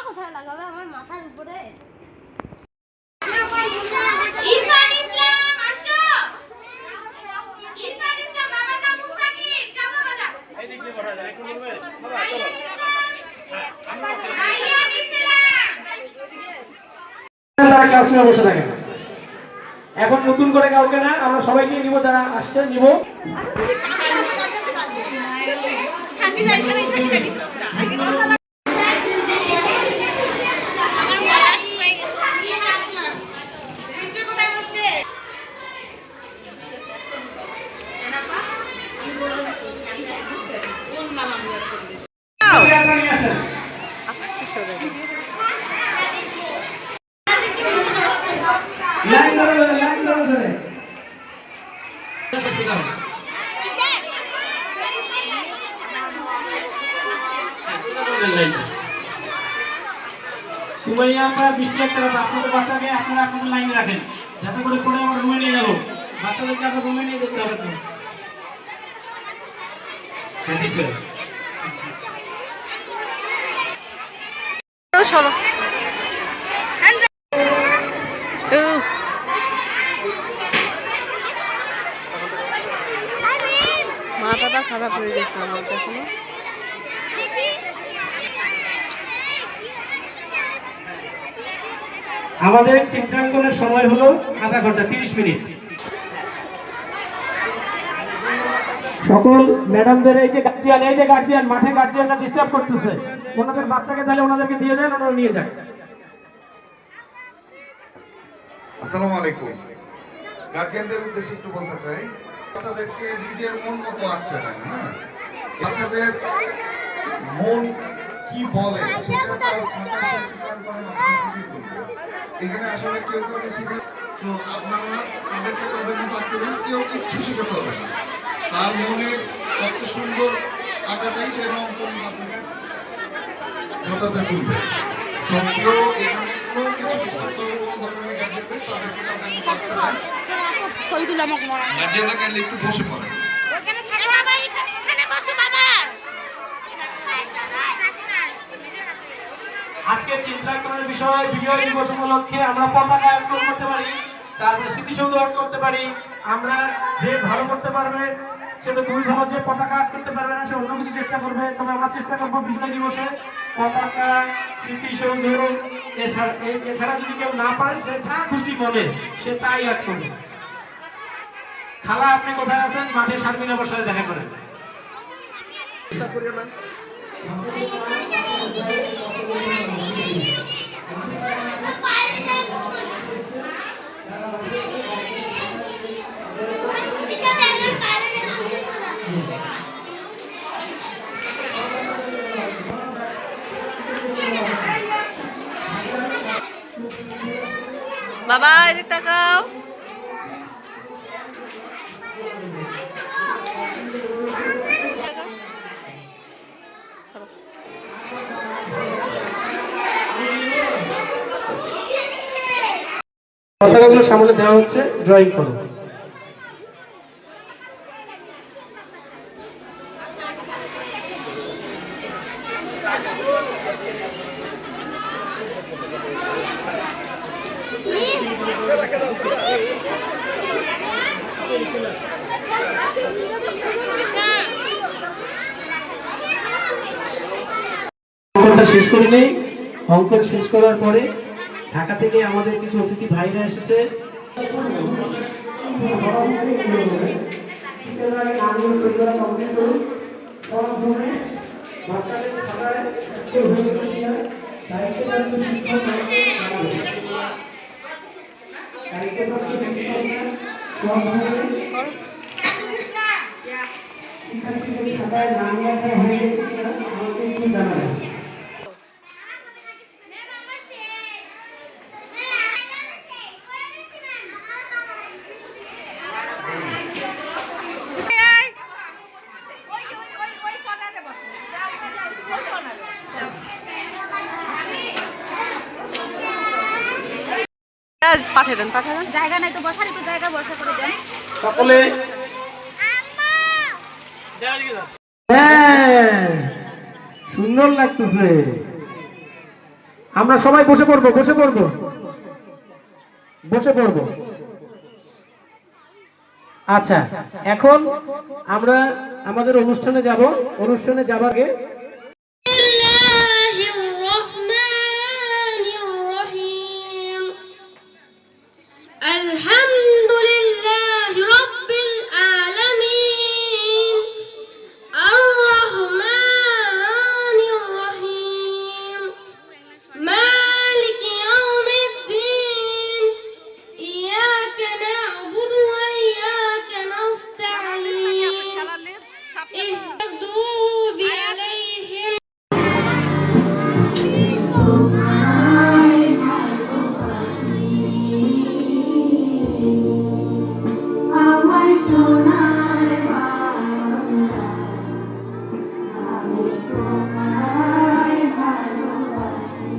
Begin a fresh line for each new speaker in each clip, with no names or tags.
কোথায় লাগাবে আমার মাথার উপরে?
ক্লাসরুমে বসে থাকেন। এখন নতুন করে কাউকে না, আমরা সবাইকে নিব, যারা আসছে নিব। সুমাইয়া আমরা 20 টাকা আপনাদের বাচ্চাকে আপনারা আপনাদের লাইনে রাখেন, যাতে করে পরে আবার রুমে নিয়ে যাবো। বাচ্চাদেরকে আপনার রুমে নিয়ে যেতে হবে।
মাথাটা খারাপ হয়ে গেছে আমার এখনো।
আমাদের চিত্রাঙ্কনের সময় হলো আধা ঘন্টা 30 মিনিট। সকল ম্যাডামদের এই যে গার্জিয়ান মাঠে গার্জিয়ানরা ডিস্টার্ব করতেছে, ওনাদের বাচ্চাকে তাহলে ওনাদেরকে দিয়ে দেন, ওনারা নিয়ে যান।
আসসালামু আলাইকুম। গার্জিয়ানদের উদ্দেশ্যে একটু বলতে চাই, বাচ্চাদেরকে নিজের মন মতো আঁকতে হয় না। বাচ্চাদের মন কি বলে সেটা তার চিত্রাঙ্কনের মাধ্যমে ফুটিয়ে তুলবে। এখানে আসলে কেউ কাউকে শিখে আপনারা তাদেরকে তাদের মতো আঁকতে দেন, কেউ কিচ্ছু শেখাতে হবে না। তার মনের সবচেয়ে সুন্দর আঁকাটাই সে রং কোন মাধ্যমে যথাতে তুলবে। কেউ এখানে কোনো কিছু ডিস্টার্ব করবে কোনো ধরনের গার্জিয়ানদের, তাদেরকে তাদের মতো আঁকতে দেন। গার্জিয়ানরা কাইন্ডলি একটু বসে পড়ে।
আজকের চিত্রাঙ্কনের বিষয় বিজয় দিবস উপলক্ষে আমরা পতাকা অঙ্কন করতে পারি, তারপরে স্মৃতিসৌধ আর্ট করতে পারি। আমরা যে ভালো করতে পারবে সে তো খুবই ভালো, যে পতাকা আর্ট করতে পারবে না সে অন্য কিছু চেষ্টা করবে। তবে আমরা চেষ্টা করবো বিজয় দিবসে পতাকা, স্মৃতিসৌধ, এছাড়া যদি কেউ না পারে সে যা খুশি বলে সে তাই আর্ট করবে। খালা আপনি কোথায় আছেন? মাঠে শারমিন আপার সাথে দেখা করেন।
বাবা এদিক তাকাও।
পতাকাগুলো সামনে দেওয়া হচ্ছে, ড্রয়িং করো। অঙ্কনটা শেষ করে নেই। অঙ্কন শেষ করার পরে ঢাকা থেকে আমাদের কিছু অতিথি ভাইরা এসেছে।
পাঠিয়ে দেন পাঠিয়ে দেন।
জায়গা নাই তো বসার, একটু জায়গা বসা করে দেন।
সকলে হ্যাঁ, সুন্দর লাগতেছে। আমরা সবাই বসে পড়বো, বসে পড়বো, বসে পড়বো। আচ্ছা, এখন আমরা আমাদের অনুষ্ঠানে যাব। অনুষ্ঠানে যাবার আগে
আলহামদুলিল্লাহি রাব্বিল আলামিন আর রহমানির রহিম মালিকি ইয়াউমিদ্দিন ইয়াকা না'বুদু ওয়া ইয়াকা নাস্তাঈন ইহদিনাল আলাইহিম আমার সোনার বাংলা, আমি তোমায় ভালোবাসি,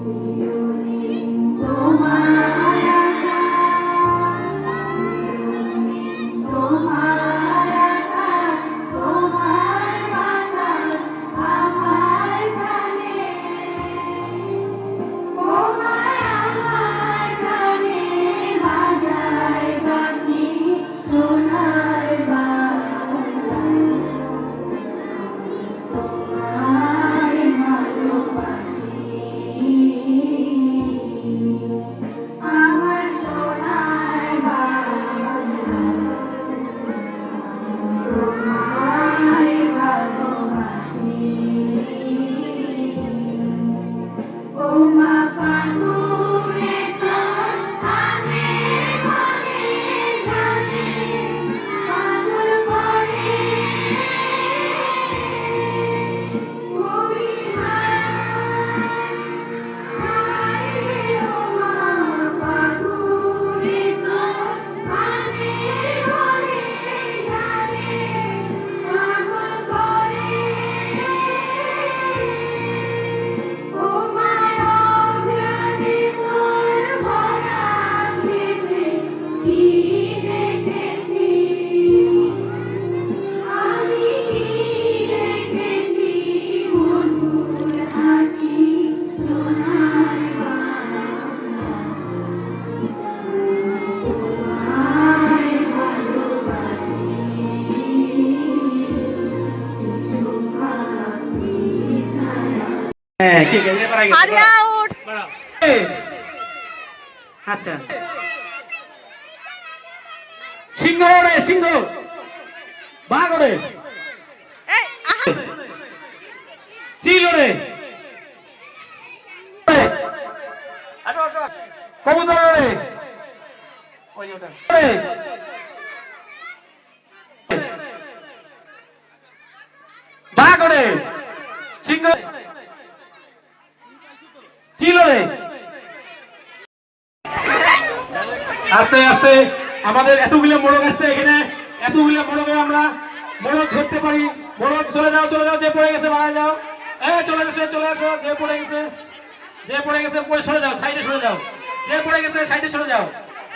চিরদিন তোমার আকাশ, চিরদিন তোমার আকাশ, তোমার বাতাস আমার প্রাণে, তোমায় আমার প্রাণে বাজায় বাঁশি, সোনার বাংলা, তোমায় ভালোবাসি, আমার সোনার বাংলা, তোমায় ভালোবাসি। ও মা ফাগুনে তোর আমের মনে গানে পাগল করে, করি হায় রে ও মা ফাগুনে তোর আমের মনে গানে পাগল করে, ও মায়া ঘ্রাণে তোর ভরা খেতে কি দেখেছি, আমি কি দেখেছি, মধুর হাসি, সোনার বাংলা, তোমায় ভালোবাসি, শোভা কি ছায়া।
হ্যাঁ, ঠিক আছে, এবার আগে
আরে আউট।
বাড়াও। আচ্ছা, সিংহ রে সিংহ, বাঘ রে,
এই আহা,
চিল রে, কবুতর রে, ওই ওটা রে, বাঘ রে, সিংহ, চিল রে। আস্তে আস্তে আমাদের এতগুলো মোড়ক আসছে এখানে, এতগুলো মোড়কে আমরা মোড়ক ধরতে পারি। মোড়ক চলে যাও, চলে যাও, যে পড়ে গেছে বাড়ায় যাও। চলে আসো, চলে আসো, যে পড়ে গেছে, যে পড়ে গেছে পড়ে সরে যাও, সাইডে সরে যাও, যে পড়ে গেছে সাইডে সরে যাও,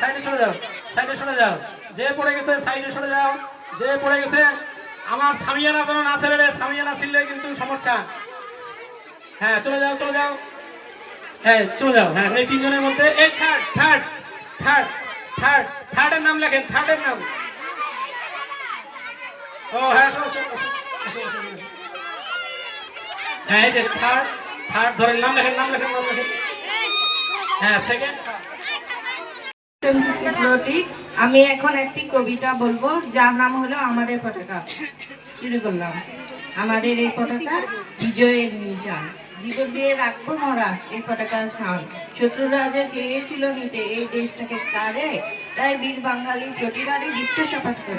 সাইডে সরে যাও, সাইডে সরে যাও, যে পড়ে গেছে সাইডে সরে যাও, যে পড়ে গেছে। আমার সামিয়ানা যেন না ছেড়ে রে, সামিয়ানা ছিললে কিন্তু সমস্যা। হ্যাঁ, চলে যাও, চলে যাও, হ্যাঁ চলে যাও। হ্যাঁ, এই তিনজনের মধ্যে এই থার্ড থার্ড থার্ড থার্ড থার্ডের নাম লেখেন, থার্ডের নাম। ও হ্যাঁ, হ্যাঁ, এই যে থার্ড থার্ড ধরেন, নাম লেখেন, নাম লেখেন, নাম লেখেন। হ্যাঁ, সেকেন্ড।
আমি এখন একটি কবিতা বলবো যার নাম হলো আমাদের পতাকা। শুরু করলাম। আমাদের এই পতাকা বিজয়ের নিশান, জীবন দিয়ে রাখবো মরা এই পতাকার শান। শত্রুরা যে চেয়েছিল নিতে এই দেশটাকে কারে, তাই বীর বাঙালি প্রতিবারই দীপ্ত শপথ করে।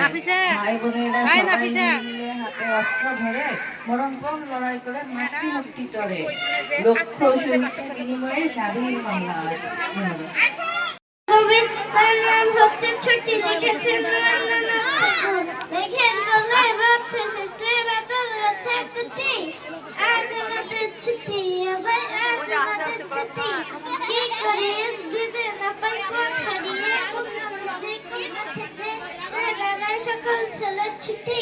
ভাই বোনেরা সবাই মিলে হাতে অস্ত্র ধরে মরণপণ লড়াই করে মাতৃমুক্তি তরে। লক্ষ্য শহীদের বিনিময়ে স্বাধীন বাংলা আজ। ধন্যবাদ।
কবিতার নাম হচ্ছে ছুটি, লিখেছেন লিখেন গলায় বাচ্চা ছেচে বাতাল গাছে তুটি আদালতের ছুটি, আবার আদালতের ছুটি, কে ছেলের ছুটি,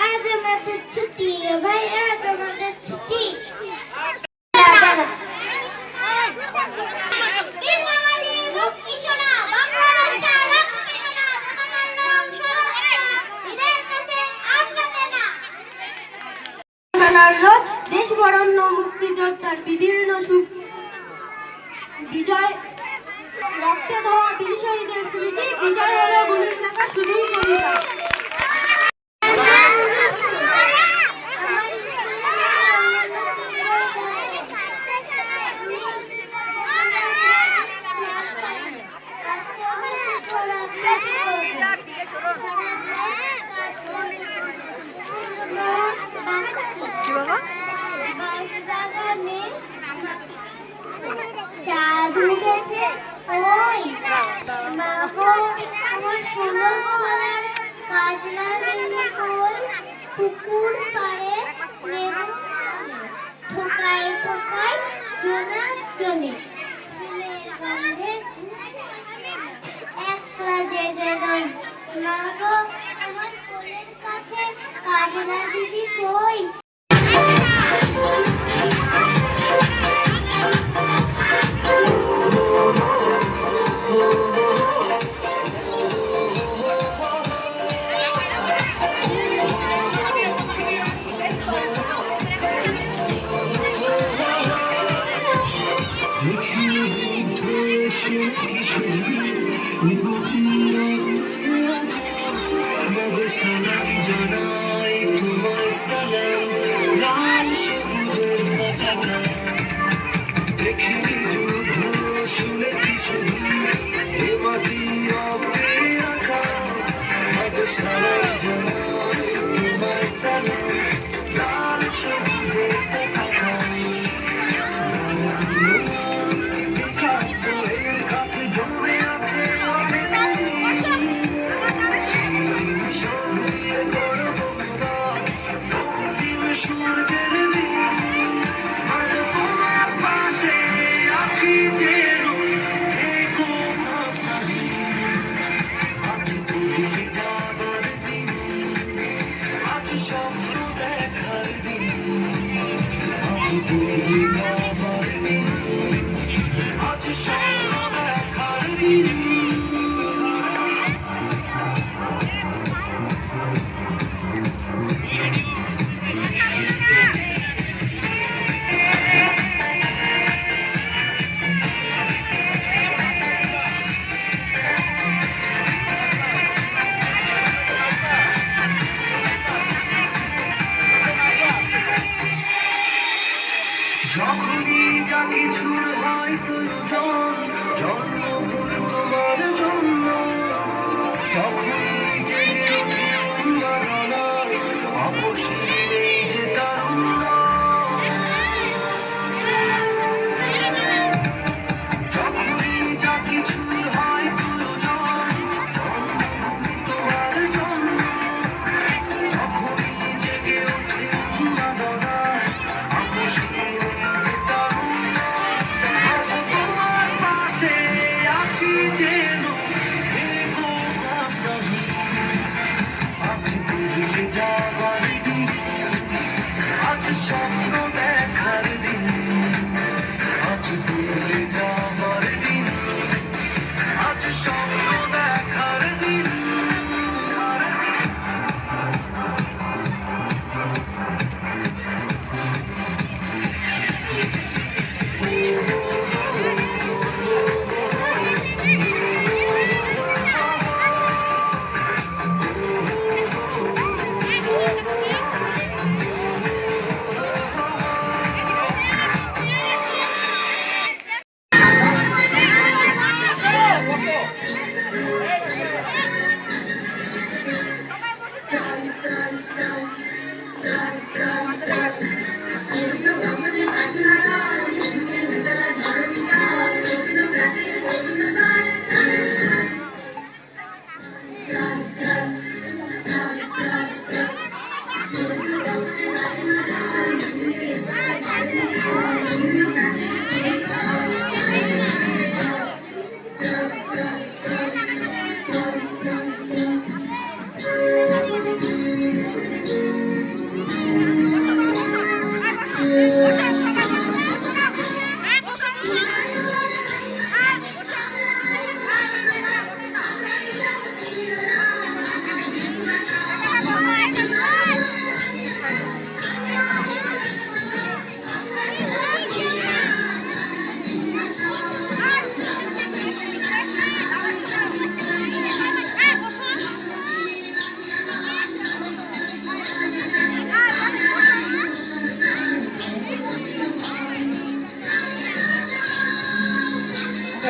আজ আমাদের ছুটি রে ভাই, আজ আমাদের ছুটি। দেশ বরণ্য মুক্তিযোদ্ধার বিদীর্ণ সুখ বিজয়, রক্তে ধোয়া বীর শহীদের স্মৃতি, বিজয় হলো গুলির লেখা শুধুই কবিতা। চাঁদ উঠেছে ওই মা গো আমার সোনা গলার কাজলা নীলে কোল, পুকুর পাড়ে লেবু ঠোকায় ঠোকায় জোনাক জলে, ফুলের গন্ধে একলা জেগে রই। মা গো আমার কোলের কাছে কাজলা দিদি কই।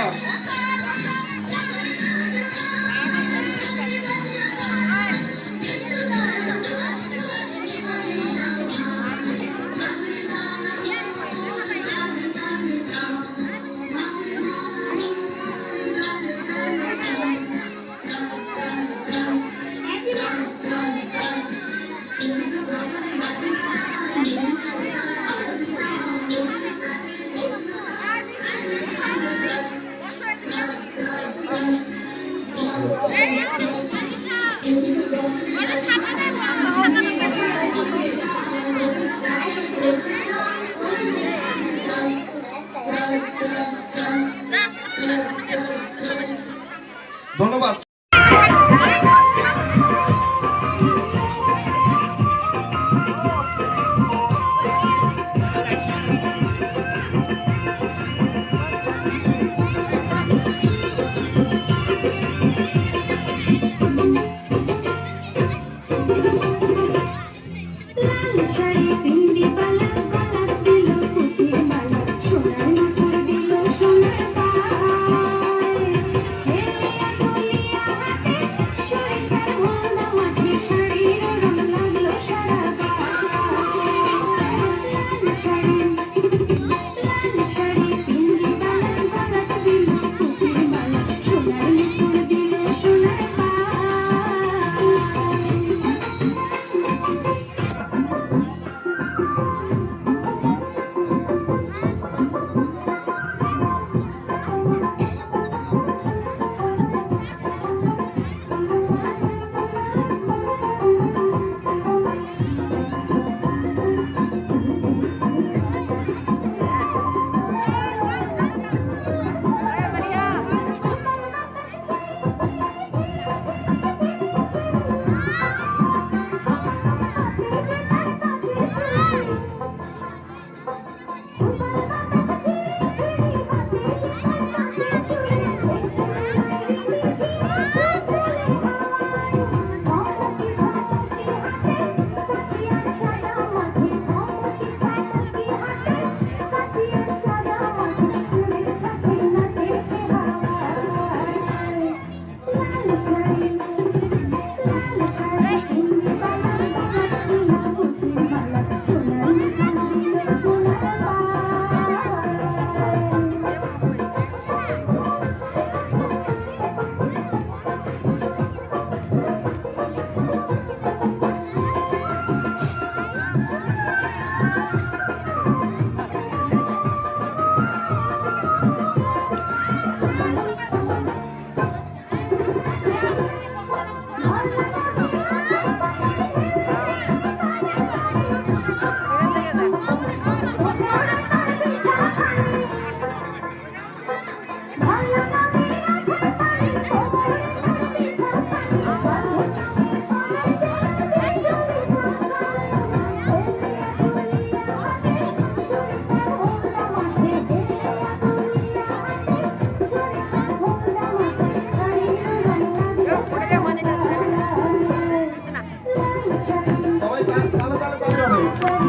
দাও।
ধন্যবাদ। সবাই তালে তালে তালে হবে।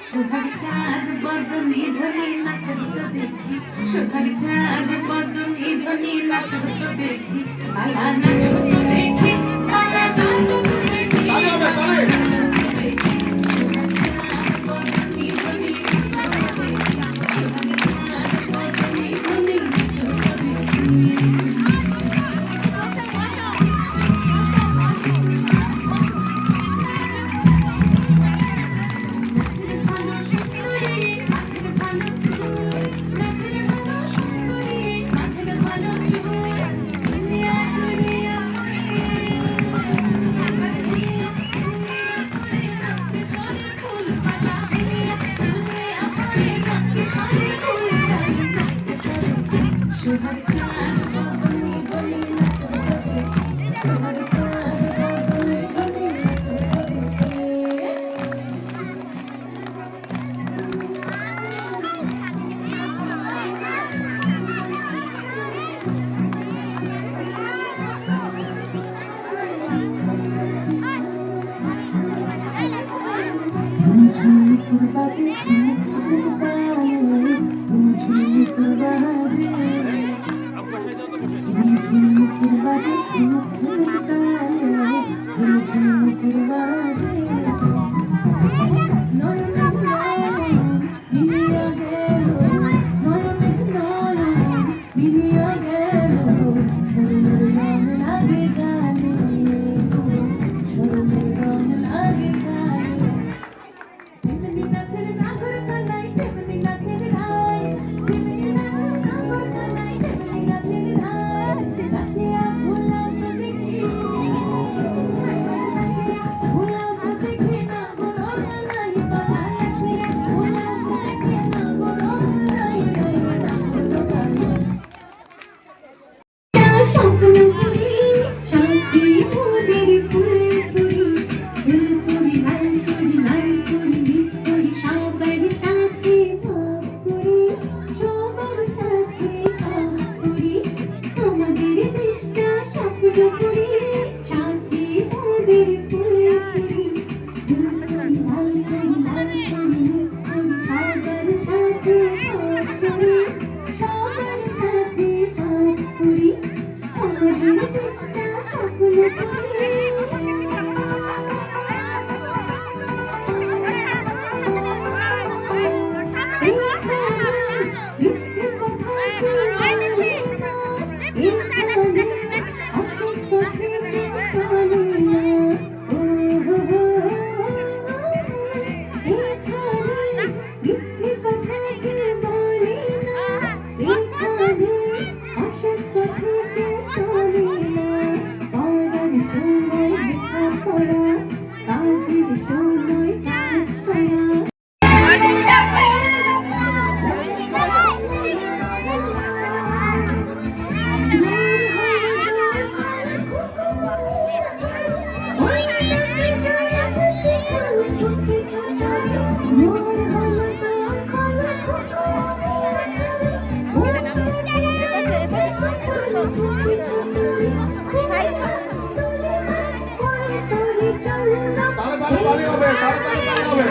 সোনার চাঁদ বদনি ধনি নাচত দেখি সোনার চাঁদ বদনি ধনি নাচত দেখি পালা নাচত দেখি পালা নাচত দেখি
তালে হবে, তালে।
সোনার চাঁদ বদনি ধনি নাচত দেখি সোনার চাঁদ বদনি ধনি নাচত দেখি সোনার চাঁদ বদনি ধনি নাচত দেখি সোনার চাঁদ বদনি ধনি নাচত দেখি ঝুমঝুমুর বাজে ঝুমঝুমুর তালে ঝুমঝুমুর বাজে ঝুমঝুমুর বাজে ঝুমঝুমুর তালে ঝুমঝুমুর বাজে নয়ন নয়ন মিলিয়া গেল নয়ন নয়ন মিলিয়া গেল স্বর্ণের রং লাগে গানে স্বর্ণের রং লাগে গানে যেমনি নাচের নাগর কানাই তেমনি নাচের ধাই যেমনি নাচের নাগর কানাই তেমনি নাচের ধাই নাচিয়া ভোলাও তো দেখি নাচিয়া ভোলাও তো দেখি না বড় কানাই পালা নাচিয়া ভোলাও তো দেখি না বড় কানাই স্বপ্ন করি শান্তি মোদের ফুলে করি ফুল করি লাল করি লাল করি নীল করি সবার সাথে ভাগ করি সবার সাথে ভাগ করি আমাদের দেশটা স্বপ্ন করি শান্তি মোদের ফুলে করি ফুল করি লাল করি লাল করি নীল করি সবার সাথে ভাগ করি সবার সাথে ভাগ করি আমাদের দেশটা স্বপ্ন করি মিথ্যে কথা কেউ বলে না এখানে অসৎ পথে কেউ চলে না ও হো হো এখানে মিথ্যে কথা কেউ বলে না এখানে অসৎ পথে কেউ চলে না পড়ার সময় লেখাপড়া কাজের সময় কাজ করা
তালে তালে হবে, তালে তালে তালে হবে।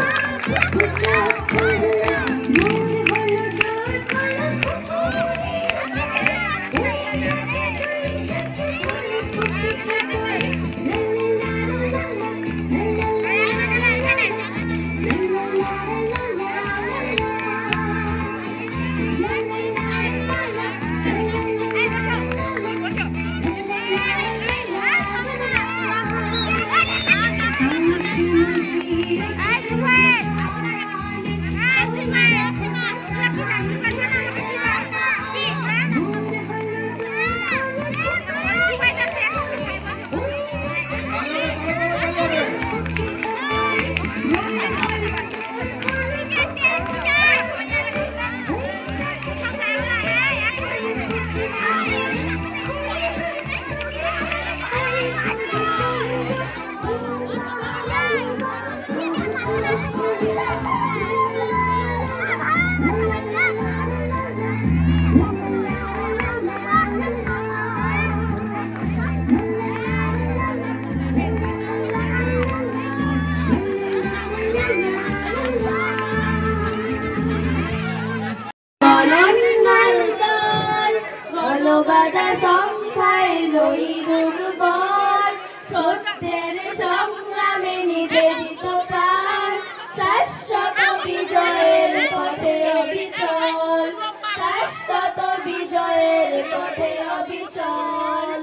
পথে অবিচল।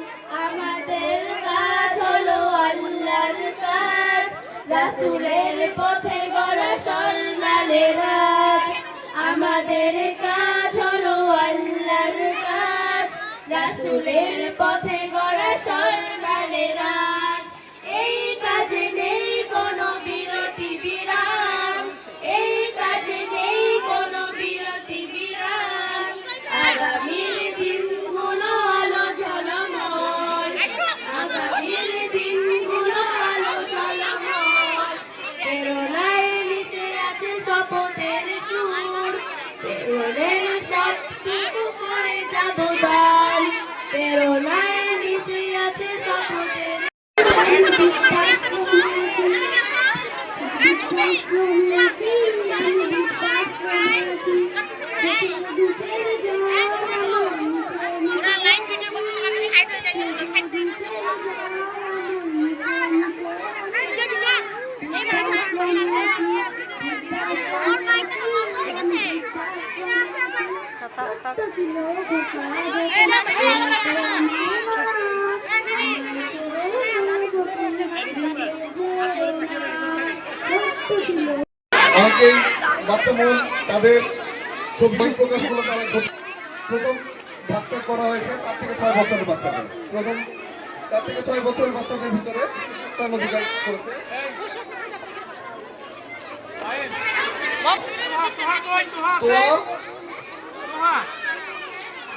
আমাদের কাজ হলো আল্লাহর কাজ, রাসূলের পথে গড়া স্বর্ণালী রাজ। আমাদের কাজ হলো আল্লাহর কাজ, রাসূলের পথে গড়া স্বর্ণালী রাজ। এই কাজে নেই কোনো বিরতি বিরাম, এই কাজে নেই কোনো বিরতি বিরাম। আগামীর দিনগুলো আলো ঝলমল, আগামীর দিনগুলো আলো ঝলমল। প্রেরণায় মিশে আছে শপথের সুর, প্রেরণের সবটুকু করে যাব দান। প্রেরণায় মিশে আছে শপথের
অনেকেই বাচ্চা মন তাদের ছবি প্রকাশগুলো তারা প্রথম ভাগটা করা হয়েছে 4 থেকে 6 বছরের বাচ্চাদের। প্রথম 4 থেকে 6 বছরের বাচ্চাদের ভিতরে স্থান অধিকার করেছে।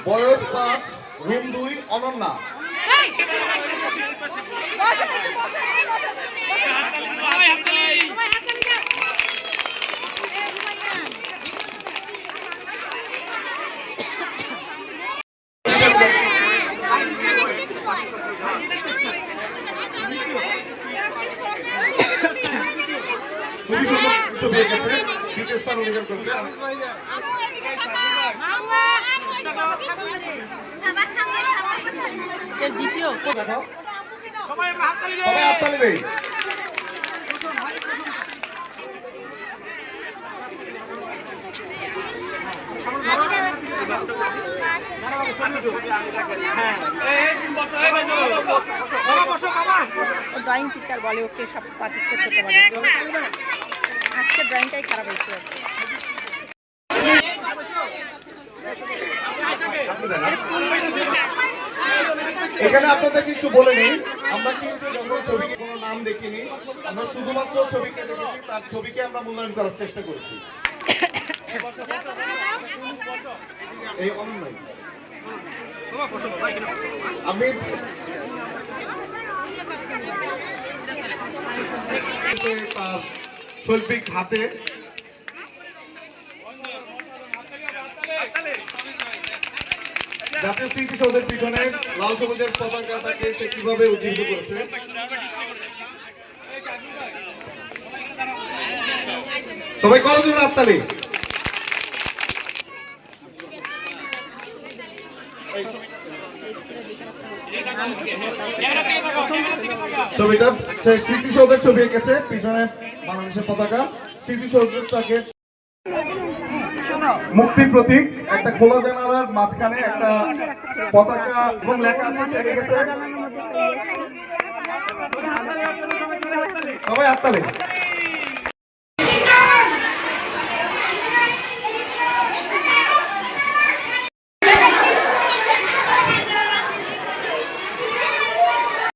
বয়স 5, রুম 2, অনন্যা। খুবই সুন্দর ছবি এঁকেছে, দ্বিতীয় স্থান অধিকার করছে। দেখাও, সবাই হাততালি দেই।
ড্রয়িং টিচার বলে ওকে সব পার্টিসিপেট করতে বলে। আজকে ড্রয়িংটাই খারাপ হয়েছে।
এখানে আপনাদেরকে একটু বলে নিই, আমরা কিন্তু যখন ছবিকে কোনো নাম দেখিনি, আমরা শুধুমাত্র ছবিকে দেখেছি, তার ছবিকে আমরা মূল্যায়ন করার চেষ্টা করেছি। এই অনলাইন আমি তার শৈল্পিক হাতে জাতীয় স্মৃতিসৌধের পিছনে লাল সবুজের পতাকাটাকে সে কিভাবে উজ্জীবিত করেছে। সবাই করো জন্য হাততালি। ছবিটা সে স্মৃতিসৌধের ছবি এঁকেছে, পিছনে বাংলাদেশের পতাকা। স্মৃতিসৌধটাকে মুক্তির প্রতীক, একটা খোলা জানালার মাঝখানে একটা পতাকা এবং লেখা আছে, সে লিখেছে। সবাই হাততালি।